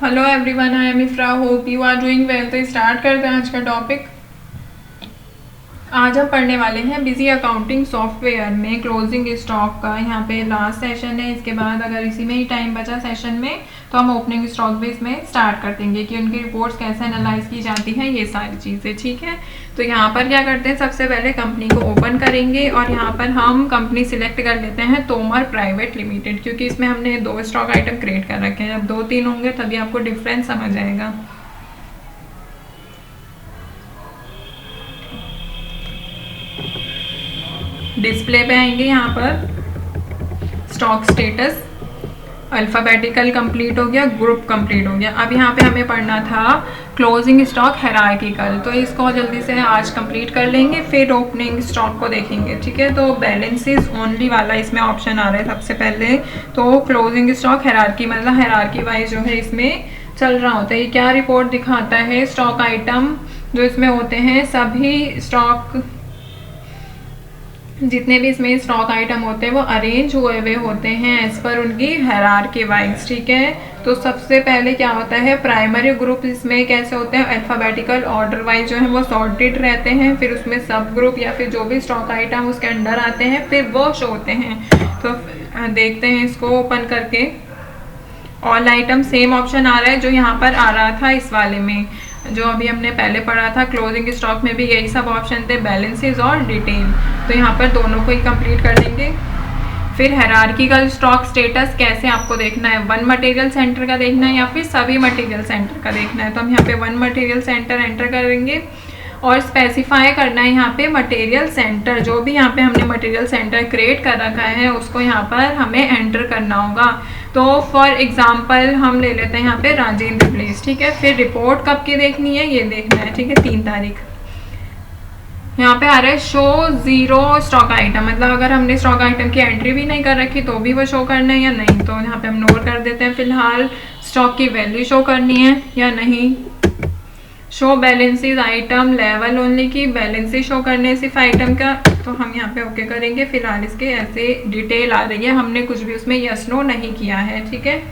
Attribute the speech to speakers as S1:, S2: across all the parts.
S1: Hello everyone, I am Ifra. Hope you are doing well. तो start करते हैं आज का टॉपिक। आज हम पढ़ने वाले हैं बिजी अकाउंटिंग सॉफ्टवेयर में क्लोजिंग स्टॉक का। यहाँ पे लास्ट सेशन है, इसके बाद अगर इसी में ही टाइम बचा सेशन में तो हम ओपनिंग स्टॉक भी इसमें स्टार्ट कर देंगे कि उनकी रिपोर्ट्स कैसे एनालाइज की जाती हैं, ये सारी चीज़ें। ठीक है, तो यहाँ पर क्या करते हैं, सबसे पहले कंपनी को ओपन करेंगे और यहाँ पर हम कंपनी सिलेक्ट कर लेते हैं तोमर प्राइवेट लिमिटेड, क्योंकि इसमें हमने 2 स्टॉक आइटम क्रिएट कर रखे हैं। जब 2-3 होंगे तभी आपको डिफरेंस समझ आएगा। डिस्प्ले पे आएंगे, यहाँ पर स्टॉक स्टेटस अल्फ़ाबेटिकल कंप्लीट हो गया, ग्रुप कंप्लीट हो गया। अब यहाँ पे हमें पढ़ना था क्लोजिंग स्टॉक हायरार्किकल, तो इसको जल्दी से आज कंप्लीट कर लेंगे, फिर ओपनिंग स्टॉक को देखेंगे। ठीक है, तो बैलेंसेस ओनली वाला इसमें ऑप्शन आ रहा है सबसे पहले। तो क्लोजिंग स्टॉक हायरार्की मतलब हायरार्की वाइज जो है इसमें चल रहा होता है। ये क्या रिपोर्ट दिखाता है, स्टॉक आइटम जो इसमें होते हैं सभी स्टॉक, जितने भी इसमें स्टॉक आइटम होते हैं वो अरेंज हुए हुए होते हैं एज पर उनकी हायरार्की वाइज। ठीक है, तो सबसे पहले क्या होता है, प्राइमरी ग्रुप इसमें कैसे होते हैं, अल्फ़ाबेटिकल ऑर्डर वाइज जो है वो सॉर्टेड रहते हैं। फिर उसमें सब ग्रुप या फिर जो भी स्टॉक आइटम उसके अंडर आते हैं फिर वो शो होते हैं। तो देखते हैं इसको ओपन करके। ऑल आइटम सेम ऑप्शन आ रहा है जो यहाँ पर आ रहा था इस वाले में, जो अभी हमने पहले पढ़ा था क्लोजिंग स्टॉक में भी यही सब ऑप्शन थे, बैलेंसेस और डिटेल। तो यहाँ पर दोनों को ही कंप्लीट कर देंगे। फिर हायरार्किकल स्टॉक स्टेटस कैसे आपको देखना है, वन मटेरियल सेंटर का देखना है या फिर सभी मटेरियल सेंटर का देखना है। तो हम यहाँ पे वन मटेरियल सेंटर एंटर करेंगे और स्पेसिफाई करना है यहाँ पे मटेरियल सेंटर, जो भी यहाँ पे हमने मटेरियल सेंटर क्रिएट कर रखा है उसको यहाँ पर हमें एंटर करना होगा। तो फॉर एग्जांपल हम ले लेते हैं यहाँ पे राजेंद्र प्लेस। ठीक है, फिर रिपोर्ट कब की देखनी है ये देखना है। ठीक है, 3 तारीख। यहाँ पे आ रहा है शो 0 स्टॉक आइटम, मतलब अगर हमने स्टॉक आइटम की एंट्री भी नहीं कर रखी तो भी वो शो करना है या नहीं। तो यहाँ पे हम नोट कर देते हैं फिलहाल स्टॉक की वैल्यू शो करनी है या नहीं। Show balances item level only की बैलेंसेस शो करने सिर्फ आइटम का, तो हम यहाँ पे ओके करेंगे। फिलहाल इसके ऐसे डिटेल आ रही है, हमने कुछ भी उसमें यस नो नहीं किया है। ठीक है,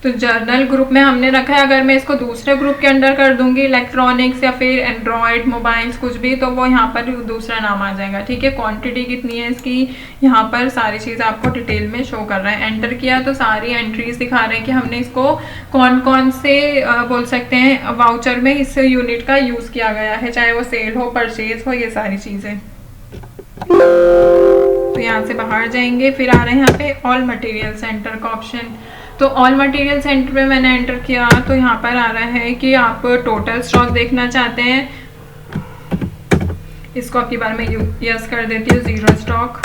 S1: तो जर्नल ग्रुप में हमने रखा है। अगर मैं इसको दूसरे ग्रुप के अंडर कर दूंगी, इलेक्ट्रॉनिक्स या फिर एंड्रॉयड मोबाइल्स कुछ भी, तो वो यहाँ पर दूसरा नाम आ जाएगा। ठीक है, क्वांटिटी कितनी है इसकी, यहाँ पर सारी चीज़ आपको डिटेल में शो कर रहा है। एंटर किया तो सारी एंट्रीज दिखा रहे हैं कि हमने इसको कौन कौन से बोल सकते हैं वाउचर में इस यूनिट का यूज़ किया गया है, चाहे वो सेल हो परचेज हो, ये सारी चीज़ें। तो यहाँ से बाहर जाएंगे, फिर आ रहे हैं यहाँ पे ऑल मटेरियल सेंटर का ऑप्शन। तो ऑल मटेरियल सेंटर पे मैंने एंटर किया तो यहाँ पर आ रहा है कि आप टोटल स्टॉक देखना चाहते हैं। इसको आपकी बार में यस कर देती हूँ, 0 स्टॉक।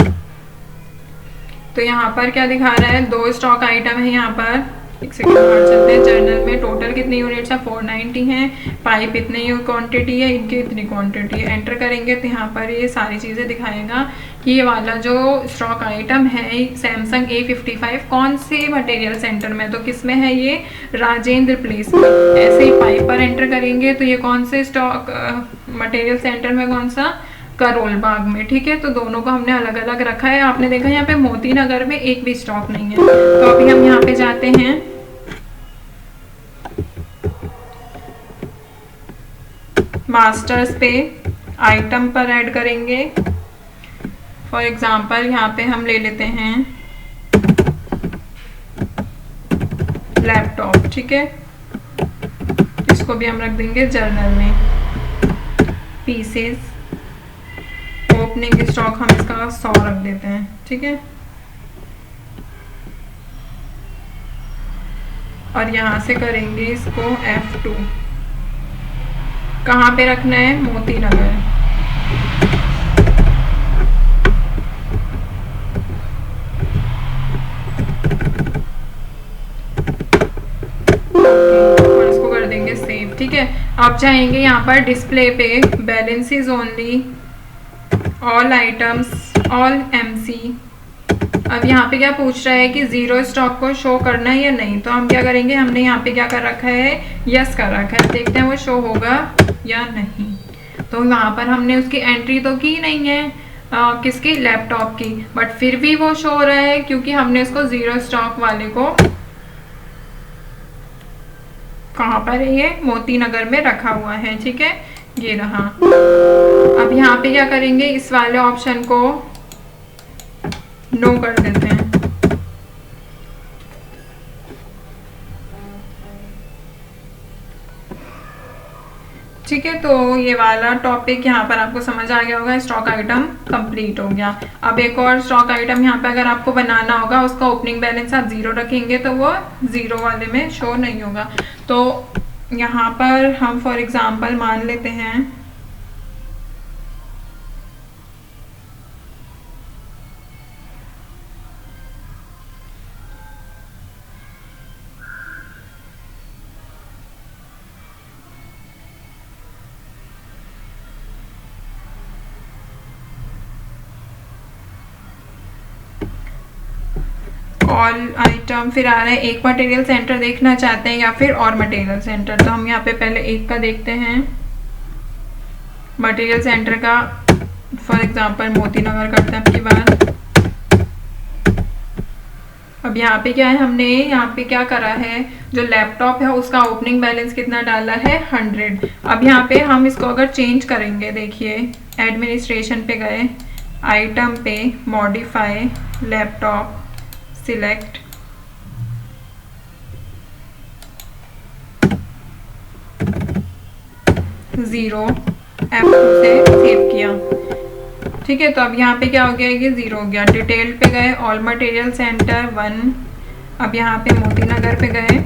S1: तो यहाँ पर क्या दिखा रहा है, 2 स्टॉक आइटम है यहाँ पर। एक सेकंड बाहर चलते हैं। जर्नल में टोटल कितनी यूनिट्स है, 490 हैं। पाइप इतनी क्वांटिटी है, इनकी इतनी क्वांटिटी है। एंटर करेंगे तो यहाँ पर ये सारी चीज़ें दिखाएगा कि ये वाला जो स्टॉक आइटम है सैमसंग A55 कौन से मटेरियल सेंटर में, तो किस में है ये, राजेंद्र प्लेस में। ऐसे ही पाइप पर एंटर करेंगे तो ये कौन से स्टॉक मटेरियल सेंटर में, कौन सा, करोल बाग में। ठीक है, तो दोनों को हमने अलग अलग रखा है। आपने देखा यहाँ पे मोती नगर में एक भी स्टॉक नहीं है। तो अभी हम यहाँ पे जाते हैं मास्टर्स पे, आइटम पर ऐड करेंगे। फॉर एग्जांपल यहाँ पे हम ले लेते हैं लैपटॉप। ठीक है, इसको भी हम रख देंगे जर्नल में। पीसेस, ओपनिंग स्टॉक हम इसका 100 रख देते हैं। ठीक है, और यहाँ से करेंगे इसको F2। कहाँ पे रखना है, मोती नगर। और इसको कर देंगे सेव। ठीक है, अब जाएंगे यहाँ पर डिस्प्ले पे, balances only, all items, all MC। अब यहाँ पे क्या पूछ रहा है कि 0 स्टॉक को शो करना है या नहीं। तो हम क्या करेंगे, हमने यहाँ पे क्या कर रखा है, यस कर रखा है। देखते हैं वो शो होगा या नहीं। तो वहाँ पर हमने उसकी एंट्री तो की नहीं है, किसकी, लैपटॉप की, बट फिर भी वो शो हो रहा है क्योंकि हमने इसको जीरो स्टॉक वाले को कहाँ पर है, ये मोती नगर में रखा हुआ है, ठीक है, ये रहा। अब यहाँ पे क्या करेंगे, इस वाले ऑप्शन को नो कर देते हैं। ठीक है, तो ये वाला टॉपिक यहाँ पर आपको समझ आ गया होगा, स्टॉक आइटम कंप्लीट हो गया। अब एक और स्टॉक आइटम यहाँ पे अगर आपको बनाना होगा, उसका ओपनिंग बैलेंस आप जीरो रखेंगे तो वो जीरो वाले में शो नहीं होगा। तो यहाँ पर हम फॉर एग्जांपल मान लेते हैं ऑल आइटम, फिर आ रहा है एक मटेरियल सेंटर देखना चाहते हैं या फिर और मटेरियल सेंटर। तो हम यहाँ पे पहले एक का देखते हैं, मटेरियल सेंटर का फॉर एग्जांपल मोती नगर करते हैं आपकी बात। अब यहाँ पे क्या है, हमने यहाँ पे क्या करा है, जो लैपटॉप है उसका ओपनिंग बैलेंस कितना डाला है, 100। अब यहाँ पे हम इसको अगर चेंज करेंगे, देखिए एडमिनिस्ट्रेशन पे गए, आइटम पे, modify, laptop, select, zero, F2 से सेव किया, ठीक है। तो अब यहाँ पे क्या हो गया, ये जीरो हो गया। डिटेल पे गए, ऑल मटेरियल सेंटर 1, अब यहाँ पे मोती नगर पे गए।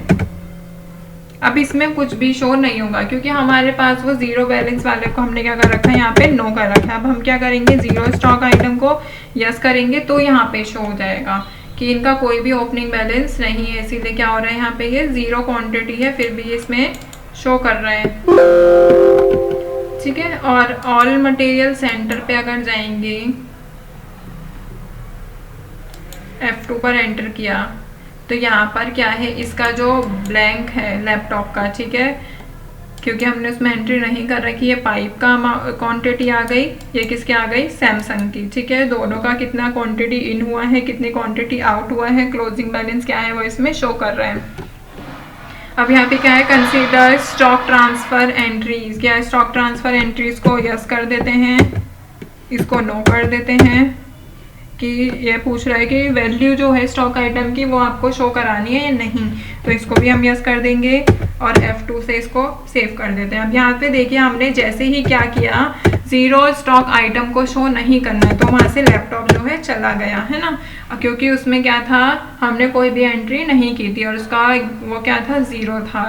S1: अब इसमें कुछ भी शो नहीं होगा क्योंकि हमारे पास वो जीरो बैलेंस वाले को हमने क्या कर रखा है, यहाँ पे नो कर रखा है। अब हम क्या करेंगे, जीरो स्टॉक आइटम को यस करेंगे तो यहाँ पे शो हो जाएगा कि इनका कोई भी ओपनिंग बैलेंस नहीं है, इसीलिए क्या हो रहा है, यहाँ पे ये जीरो क्वांटिटी है फिर भी इसमें शो कर रहे हैं, ठीक है। और ऑल मटेरियल सेंटर पे अगर जाएंगे, F2 पर एंटर किया तो यहाँ पर क्या है, इसका जो ब्लैंक है लैपटॉप का, ठीक है, क्योंकि हमने उसमें एंट्री नहीं कर रखी है, पाइप का क्वांटिटी आ गई, ये किसकी आ गई, सैमसंग की, ठीक है। दोनों का कितना क्वांटिटी इन हुआ है, कितनी क्वांटिटी आउट हुआ है, क्लोजिंग बैलेंस क्या है वो इसमें शो कर रहे हैं। अब यहाँ पे क्या है, कंसीडर स्टॉक ट्रांसफर एंट्रीज, क्या है, स्टॉक ट्रांसफर एंट्रीज को यस कर देते हैं, इसको नो कर देते हैं कि ये पूछ रहा है कि वैल्यू जो है स्टॉक आइटम की वो आपको शो करानी है या नहीं, तो इसको भी हम यस कर देंगे और F2 से इसको सेव कर देते हैं। अब यहाँ पे देखिए हमने जैसे ही क्या किया, जीरो स्टॉक आइटम को शो नहीं करना है तो वहाँ से लैपटॉप जो है चला गया है ना, क्योंकि उसमें क्या था, हमने कोई भी एंट्री नहीं की थी और उसका वो क्या था, जीरो था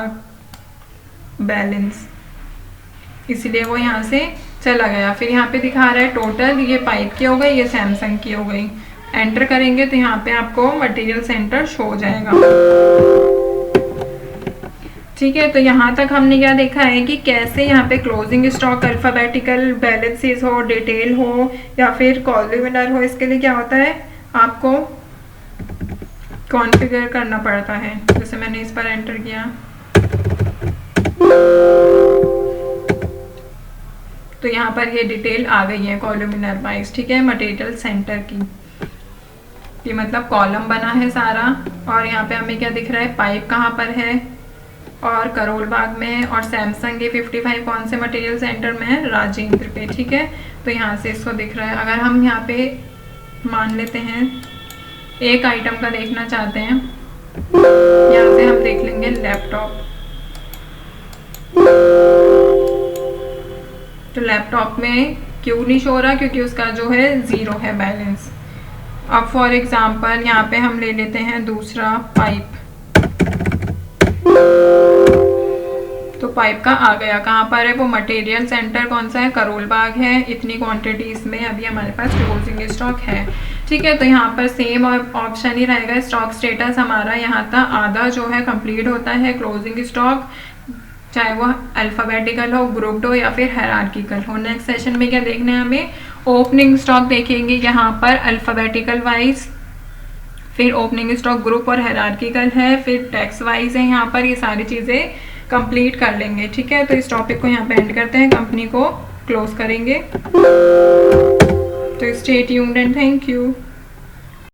S1: बैलेंस, इसलिए वो यहाँ से चला गया। फिर यहाँ पे दिखा रहा है टोटल, ये पाइप की हो गई, ये सैमसंग की हो गई। एंटर करेंगे तो यहाँ पे आपको मटेरियल सेंटर शो हो जाएगा, ठीक है। तो यहाँ तक हमने क्या देखा है कि कैसे यहाँ पे क्लोजिंग स्टॉक, अल्फाबेटिकल बैलेंसेस हो, डिटेल हो या फिर कॉलमिनर हो, इसके लिए क्या होता है, आपको कॉन्फ़िगर करना पड़ता है। जैसे मैंने इस पर एंटर किया तो यहाँ पर ये डिटेल आ गई है कॉलमिनर वाइज, ठीक है, मटेरियल सेंटर की, ये मतलब कॉलम बना है सारा। और यहाँ पे हमें क्या दिख रहा है, पाइप कहाँ पर है और करोल बाग में है, और सैमसंग ये 55 कौन से मटेरियल सेंटर में है, राजेंद्र पे, ठीक है। तो यहाँ से इसको दिख रहा है। अगर हम यहाँ पे मान लेते हैं एक आइटम का देखना चाहते हैं, यहाँ से हम देख लेंगे लैपटॉप, तो लैपटॉप में क्यों नहीं शो रहा, क्योंकि उसका जो है जीरो है बैलेंस। अब फॉर एग्जांपल यहाँ पे हम ले लेते हैं दूसरा पाइप, तो पाइप का आ गया, कहाँ पर है वो, मटेरियल सेंटर कौन सा है, करोल बाग है, इतनी क्वांटिटी इसमें अभी हमारे पास क्लोजिंग स्टॉक है, ठीक है। तो यहाँ पर सेम ऑप्शन ही रहेगा, स्टॉक स्टेटस हमारा यहाँ तक आधा जो है कंप्लीट होता है, क्लोजिंग स्टॉक, चाहे वो अल्फाबेटिकल हो, ग्रुप्ड हो या फिर हायरार्किकल हो। नेक्स्ट सेशन में क्या देखना है हमें, ओपनिंग स्टॉक देखेंगे यहाँ पर अल्फाबेटिकल वाइज, फिर ओपनिंग स्टॉक ग्रुप और हायरार्किकल है, फिर टैक्स वाइज है, यहाँ पर ये सारी चीज़ें कंप्लीट कर लेंगे, ठीक है। तो इस टॉपिक को यहाँ पे एंड करते हैं, कंपनी को क्लोज करेंगे। तो इस stay tuned and thank you.